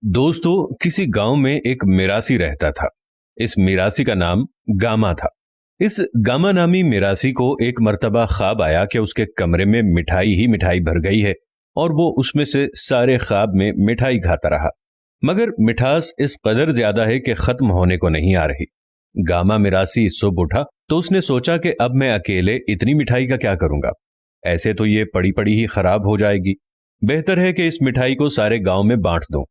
दोस्तों, किसी गांव में एक मिरासी रहता था। इस मिरासी का नाम गामा था। इस गामा नामी मिरासी को एक मर्तबा ख्वाब आया कि उसके कमरे में मिठाई ही मिठाई भर गई है और वो उसमें से सारे ख्वाब में मिठाई खाता रहा, मगर मिठास इस कदर ज्यादा है कि खत्म होने को नहीं आ रही। गामा मिरासी सुबह उठा तो उसने सोचा कि अब मैं अकेले इतनी मिठाई का क्या करूंगा। ऐसे तो ये पड़ी पड़ी ही खराब हो जाएगी। बेहतर है कि इस मिठाई को सारे गांव में बांट दूं।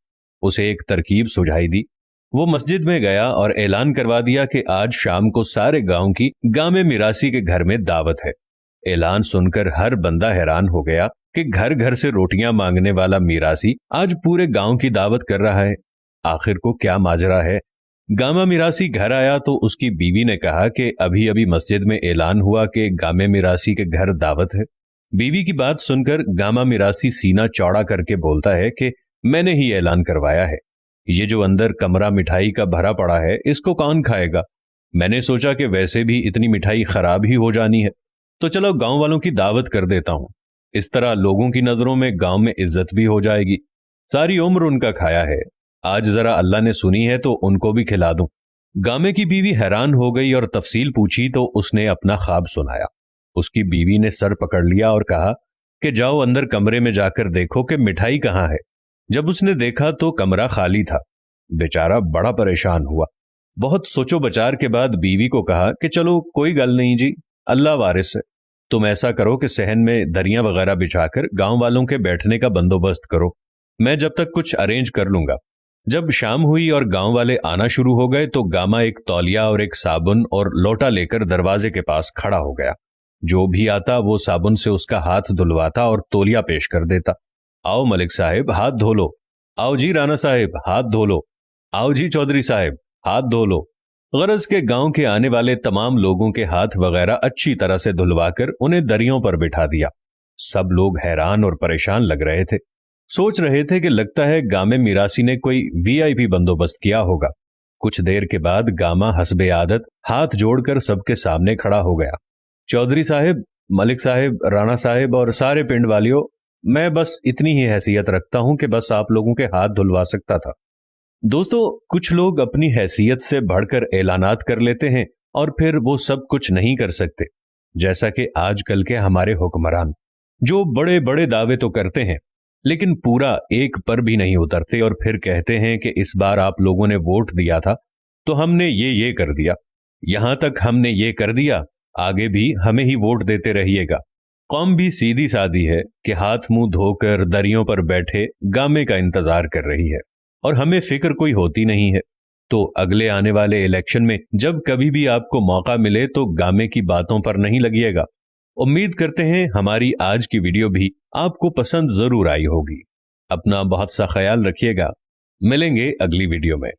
उसे एक तरकीब सुझाई दी। वो मस्जिद में गया और ऐलान करवा दिया कि आज शाम को सारे गांव की गामे मिरासी के घर में दावत है। ऐलान सुनकर हर बंदा हैरान हो गया कि घर घर से रोटियां मांगने वाला मिरासी आज पूरे गांव की दावत कर रहा है। आखिर को क्या माजरा है। गामा मिरासी घर आया तो उसकी बीवी ने कहा कि अभी अभी मस्जिद में ऐलान हुआ कि गामे मिरासी के घर दावत है। बीवी की बात सुनकर गामा मिरासी सीना चौड़ा करके बोलता है कि मैंने ही ऐलान करवाया है। ये जो अंदर कमरा मिठाई का भरा पड़ा है, इसको कौन खाएगा। मैंने सोचा कि वैसे भी इतनी मिठाई खराब ही हो जानी है, तो चलो गांव वालों की दावत कर देता हूं। इस तरह लोगों की नजरों में गांव में इज्जत भी हो जाएगी। सारी उम्र उनका खाया है, आज जरा अल्लाह ने सुनी है तो उनको भी खिला दूं। गामे की बीवी हैरान हो गई और तफसील पूछी तो उसने अपना ख्वाब सुनाया। उसकी बीवी ने सर पकड़ लिया और कहा कि जाओ अंदर कमरे में जाकर देखो कि मिठाई कहाँ है। जब उसने देखा तो कमरा खाली था। बेचारा बड़ा परेशान हुआ। बहुत सोचो बचार के बाद बीवी को कहा कि चलो कोई गल नहीं जी, अल्लाह वारिस है। तुम ऐसा करो कि सहन में दरियां वगैरह बिछाकर गांव वालों के बैठने का बंदोबस्त करो, मैं जब तक कुछ अरेंज कर लूंगा। जब शाम हुई और गांव वाले आना शुरू हो गए तो गामा एक तौलिया और एक साबुन और लोटा लेकर दरवाजे के पास खड़ा हो गया। जो भी आता वो साबुन से उसका हाथ धुलवाता और तौलिया पेश कर देता। आओ मलिक साहिब, हाथ धो लो। आओ जी राना साहिब, हाथ धो लो। आओ जी चौधरी साहिब, हाथ धो लो। गरज के गांव के आने वाले तमाम लोगों के हाथ वगैरह अच्छी तरह से धुलवाकर उन्हें दरियों पर बिठा दिया। सब लोग हैरान और परेशान लग रहे थे। सोच रहे थे कि लगता है गामे मिरासी ने कोई वीआईपी बंदोबस्त किया होगा। कुछ देर के बाद गामा हस्बे आदत हाथ जोड़कर सबके सामने खड़ा हो गया। चौधरी साहिब, मलिक साहिब, राणा साहिब और सारे पिंड वालियों, मैं बस इतनी ही हैसियत रखता हूं कि बस आप लोगों के हाथ धुलवा सकता था। दोस्तों, कुछ लोग अपनी हैसियत से बढ़कर ऐलानात कर लेते हैं और फिर वो सब कुछ नहीं कर सकते। जैसा कि आजकल के हमारे हुक्मरान, जो बड़े बड़े दावे तो करते हैं लेकिन पूरा एक पर भी नहीं उतरते और फिर कहते हैं कि इस बार आप लोगों ने वोट दिया था तो हमने ये कर दिया, यहां तक हमने ये कर दिया, आगे भी हमें ही वोट देते रहिएगा। कौम भी सीधी सादी है कि हाथ मुंह धोकर दरियों पर बैठे गामे का इंतजार कर रही है और हमें फिक्र कोई होती नहीं है। तो अगले आने वाले इलेक्शन में जब कभी भी आपको मौका मिले तो गामे की बातों पर नहीं लगिएगा। उम्मीद करते हैं हमारी आज की वीडियो भी आपको पसंद जरूर आई होगी। अपना बहुत सा ख्याल रखिएगा। मिलेंगे अगली वीडियो में।